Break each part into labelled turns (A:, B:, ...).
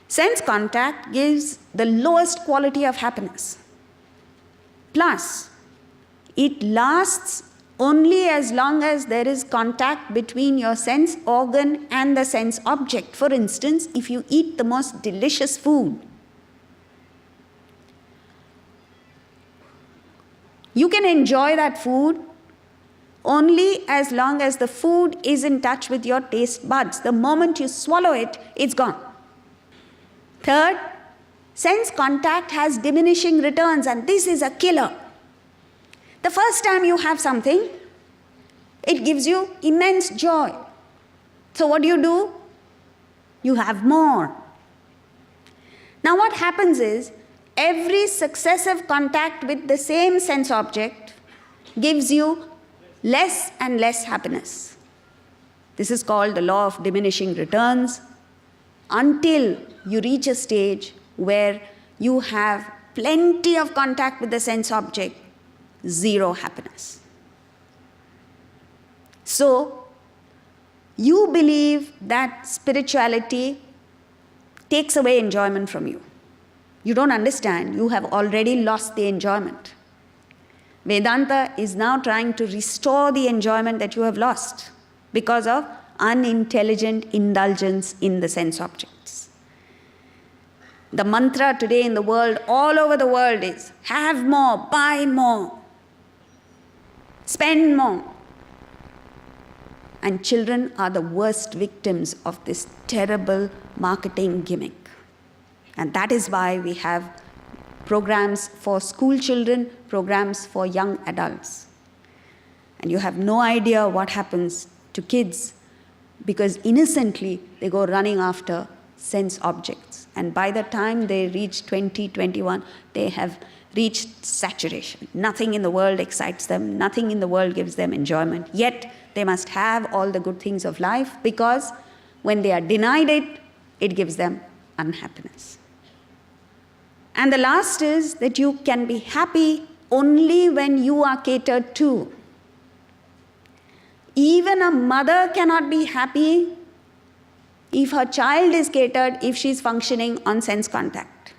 A: Sense contact gives the lowest quality of happiness. Plus, it lasts only as long as there is contact between your sense organ and the sense object. For instance, if you eat the most delicious food, you can enjoy that food only as long as the food is in touch with your taste buds. The moment you swallow it, it's gone. Third, sense contact has diminishing returns, and this is a killer. The first time you have something, it gives you immense joy. So what do? You have more. Now what happens is, every successive contact with the same sense object gives you less and less happiness. This is called the law of diminishing returns, until you reach a stage where you have plenty of contact with the sense object, zero happiness. So, you believe that spirituality takes away enjoyment from you. You don't understand, you have already lost the enjoyment. Vedanta is now trying to restore the enjoyment that you have lost because of unintelligent indulgence in the sense objects. The mantra today in the world, all over the world, is have more, buy more, spend more. And children are the worst victims of this terrible marketing gimmick. And that is why we have programs for school children, programs for young adults. And you have no idea what happens to kids, because innocently they go running after sense objects. And by the time they reach 20, 21, they have reached saturation. Nothing in the world excites them, nothing in the world gives them enjoyment. Yet they must have all the good things of life, because when they are denied it, it gives them unhappiness. And the last is that you can be happy only when you are catered to. Even a mother cannot be happy if her child is catered, if she is functioning on sense contact.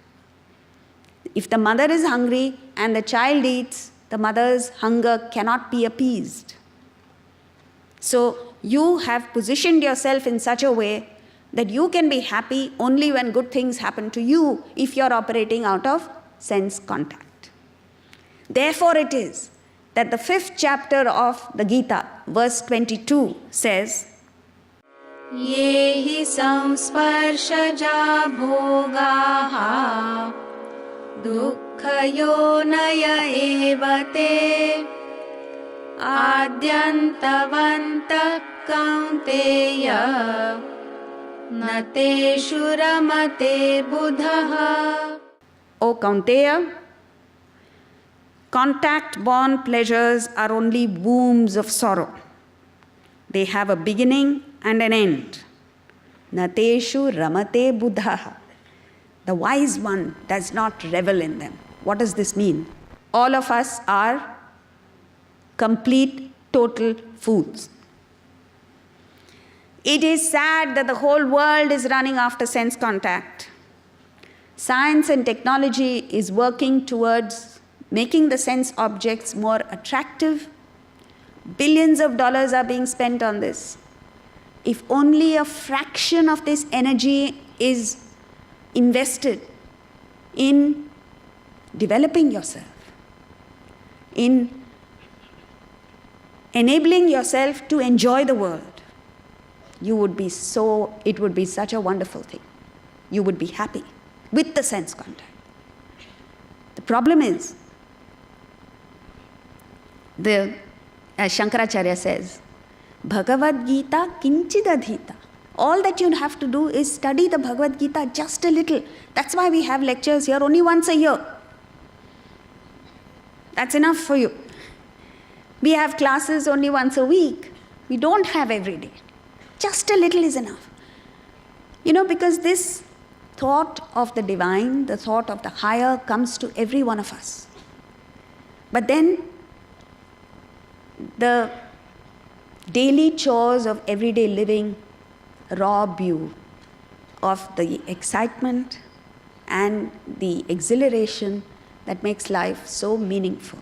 A: If the mother is hungry and the child eats, the mother's hunger cannot be appeased. So you have positioned yourself in such a way that you can be happy only when good things happen to you if you're operating out of sense contact. Therefore it is that the 5th chapter of the Gita, verse 22 says,
B: Yehi samsparshaja bhogaha dukkhayonaya evate adyantavanta kaunteya nateshu ramate buddhaha.
A: O Kaunteya, contact-born pleasures are only wombs of sorrow. They have a beginning and an end. Nateshu ramate buddhaha. The wise one does not revel in them. What does this mean? All of us are complete, total fools. It is sad that the whole world is running after sense contact. Science and technology is working towards making the sense objects more attractive. Billions of dollars are being spent on this. If only a fraction of this energy is invested in developing yourself, in enabling yourself to enjoy the world, it would be such a wonderful thing. You would be happy with the sense contact. The problem is, as Shankaracharya says, Bhagavad Gita kinchidadhita. All that you have to do is study the Bhagavad Gita just a little. That's why we have lectures here only once a year. That's enough for you. We have classes only once a week. We don't have every day. Just a little is enough. Because this thought of the divine, the thought of the higher, comes to every one of us. But then the daily chores of everyday living rob you of the excitement and the exhilaration that makes life so meaningful.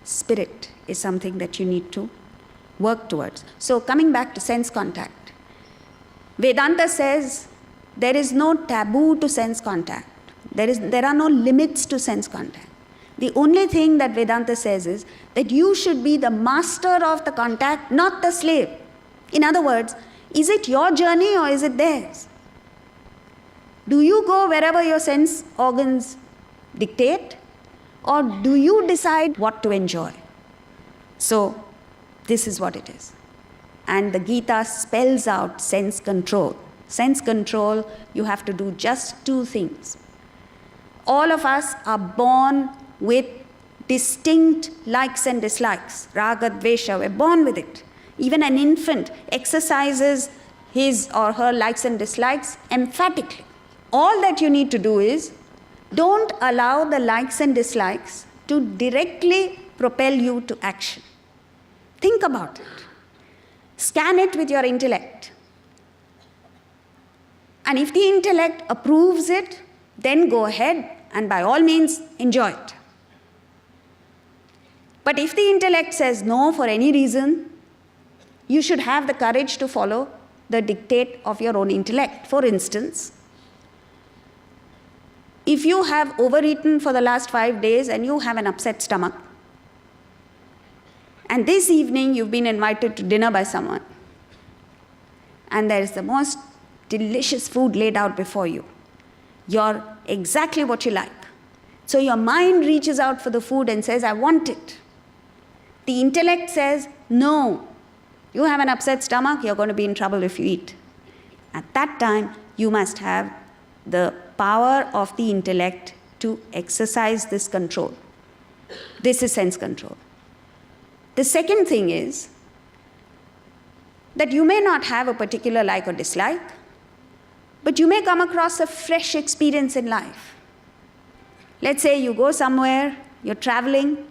A: Spirit is something that you need to work towards. So coming back to sense contact, Vedanta says there is no taboo to sense contact. There are no limits to sense contact. The only thing that Vedanta says is that you should be the master of the contact, not the slave. In other words, is it your journey or is it theirs? Do you go wherever your sense organs dictate, or do you decide what to enjoy? So, this is what it is. And the Gita spells out sense control. Sense control, you have to do just two things. All of us are born with distinct likes and dislikes. Raga, dvesha, we're born with it. Even an infant exercises his or her likes and dislikes emphatically. All that you need to do is, don't allow the likes and dislikes to directly propel you to action. Think about it. Scan it with your intellect. And if the intellect approves it, then go ahead and by all means enjoy it. But if the intellect says no for any reason, you should have the courage to follow the dictate of your own intellect. For instance, if you have overeaten for the last 5 days and you have an upset stomach, and this evening you've been invited to dinner by someone, and there is the most delicious food laid out before you, you're exactly what you like. So your mind reaches out for the food and says, I want it. The intellect says, no, you have an upset stomach, you're going to be in trouble if you eat. At that time, you must have the power of the intellect to exercise this control. This is sense control. The second thing is that you may not have a particular like or dislike, but you may come across a fresh experience in life. Let's say you go somewhere, you're traveling,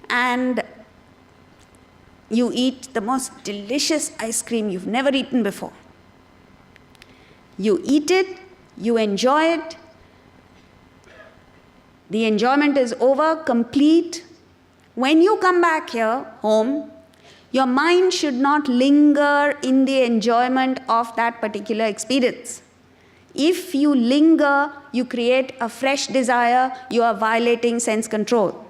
A: and you eat the most delicious ice cream you've never eaten before. You eat it, you enjoy it, the enjoyment is over, complete. When you come back here, home, your mind should not linger in the enjoyment of that particular experience. If you linger, you create a fresh desire, you are violating sense control.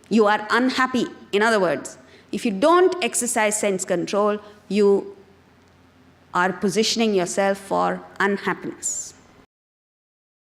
A: You are unhappy. In other words, if you don't exercise sense control, you are positioning yourself for unhappiness.